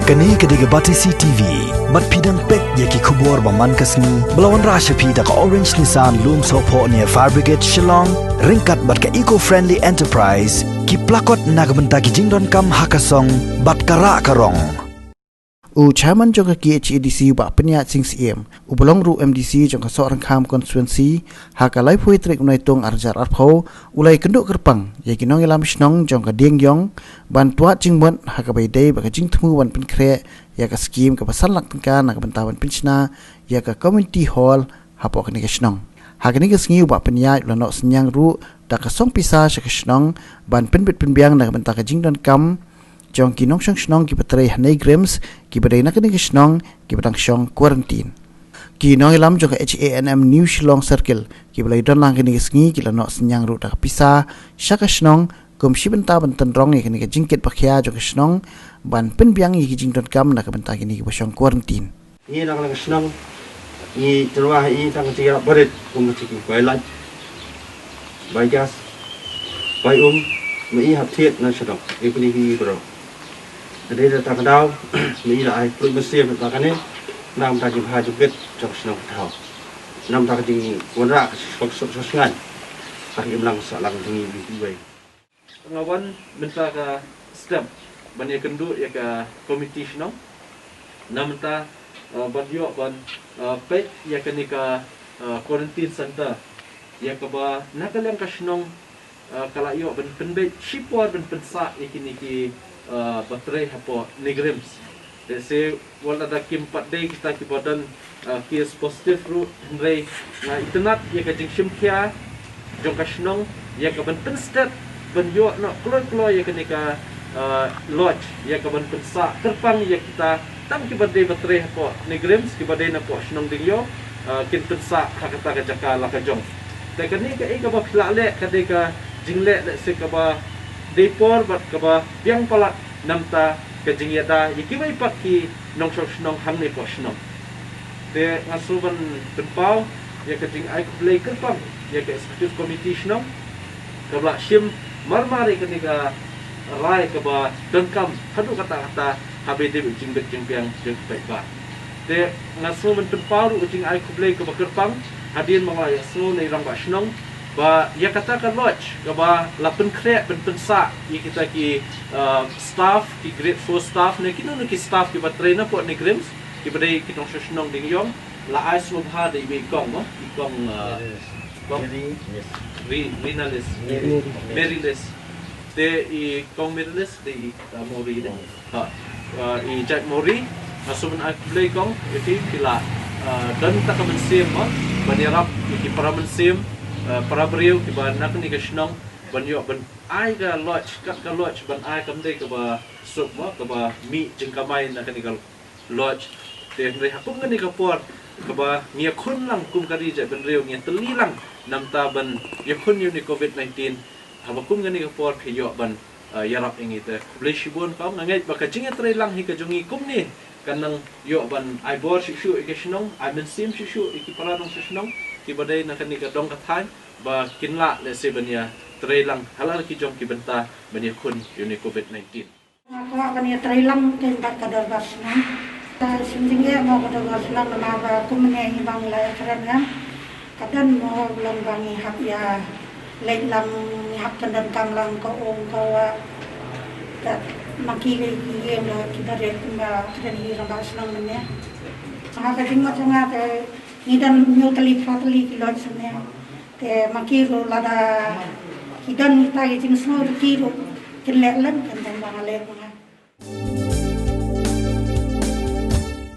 Kani kediga Batisi TV, mat pidang pek yaki kubur baman kasni, belawan rasha pida ka Orange Nissan Loom Sopo near Fire Brigade Shillong, ringkat bat ka eco-friendly enterprise, ki plakot nagbenta ki jingdon kam hakasong, bat kara karong. Chairman jongka KHADC ba penyat sing CM belong ru MDC jongka seorang kam konstituensi hakalai pui trik unai tong arjar arpau ulai kenduk kerpang yaki nong ilam snong jongka dieng yong ban tuat jingmon hakabai dei baka jing temu ban penkre yaka skim ka pasal lak tengka nak bentawan penchna yaka community hall hapo kani ka snong hakani ka sngiu ba penyat lanok senyang ru dak song pisa ka snong ban penbit penbiang nak bentaka jingdon kam jong kinong snong ki patrai hanai grams ki badai nak ni snong ki badang shong quarantine ki nong ilam jong HANM New Shillong Circle ki balai don lang ni sngi ki lanok senyang ru dak pisa shaka snong kum shibenta banten rong ni ka jingket pakhya jong snong ban penbiang ki jingdon kam nak bentaki ni ki shong quarantine ni lang snong ni terwah i tang tira berit kum tiki bailan baigas bai mai hap thiet na snong i puni hi bro đây là tạc đau mỹ lại tôi mới xem được cái này nam ta chỉ hai chục kết trong sông thảo nam ta chỉ muốn ra hoặc số ngàn các em lang sợ lăng thì như vậy ngawan minta ka step banyak kendu ya ka committee no nam ta banyo ban pet ya ka quarantine center ya ka ba nakalang ka snong kalayo ban penbe shipor ban pensa ikini ki baterai hapo negrims. Desi wala da kim patday kita kibadan case positive ru hendrai na internet ya kajing shimkia jong kashnong ya kaban penstat ban yo no kloy ya kanika lodge ya kaban pensa terpang ya kita tam kibadai baterai hapo negrims kibadai na po shnong dingyo kin pensa hakata ka jaka la ka jong. Ta kani ka e ka ba phlale kadai ka jingle le se ka ba depor bat kaba biang pala namta kajingyada yikibai pakki nongsok snong hamne po snong te ngasuban penpau ya kajing ai kublai kerpang ya ke executive committee snong kabla shim marmari ketika rai kaba dengkam hadu kata-kata habede jing piang jing ba te ngasuban penpau ujing ai kublai kaba kerpang hadin manglaya sno nei rang ba snong ba ya katakan lodge ba lapen krek pensa ya kita ki staff ki grade 4 staff ne kinu ki staff ki batrainer po ne grims ki badai ki tong snong ding yom la ice move ha de be kong mo ki kong rinalis merilis de I kong merilis de mori de ha I jack mori asuman ak play kong iti kila dan ta kamen sim mo banirap ki para men sim para beriu kiba nak ni ka snong ban yo ban ai ka lodge ban ai kam dei ka ba sup mo ka ba mi jing kamai nak ni ka lodge te ndai hakum ni ka por ka ba ngia khun lang kum kari ja ban riu ngia teli lang nam ta ban ya khun ni COVID-19 habakum ni ka por phiyo ban yarap ingi te bleshibon ka ngai ba ka jing tre lang hi ka jungi kum ni kanang yo ban ai bor shu ik snong ai men sim shu ik para dong snong ki badai nak ni ka dong ka thai ba kinla le se bania trailang halal ki jong ki benta bania kun uni COVID-19 ako bania trailang ken bat ka dor bas na ta sinjinge mo ka dor bas na ma ba kumne hi bang la kran kadan mo lang bang hap ya le lam hap kandan kam lang ko ong ko ta makile ki na ki dare ma kran hi ram bas na ne ha ka ding ma changa te ni dan nyutali fatali ki lodge ne te makiro lada hidan ni ta jing sno kiro kille lan kan dan bangale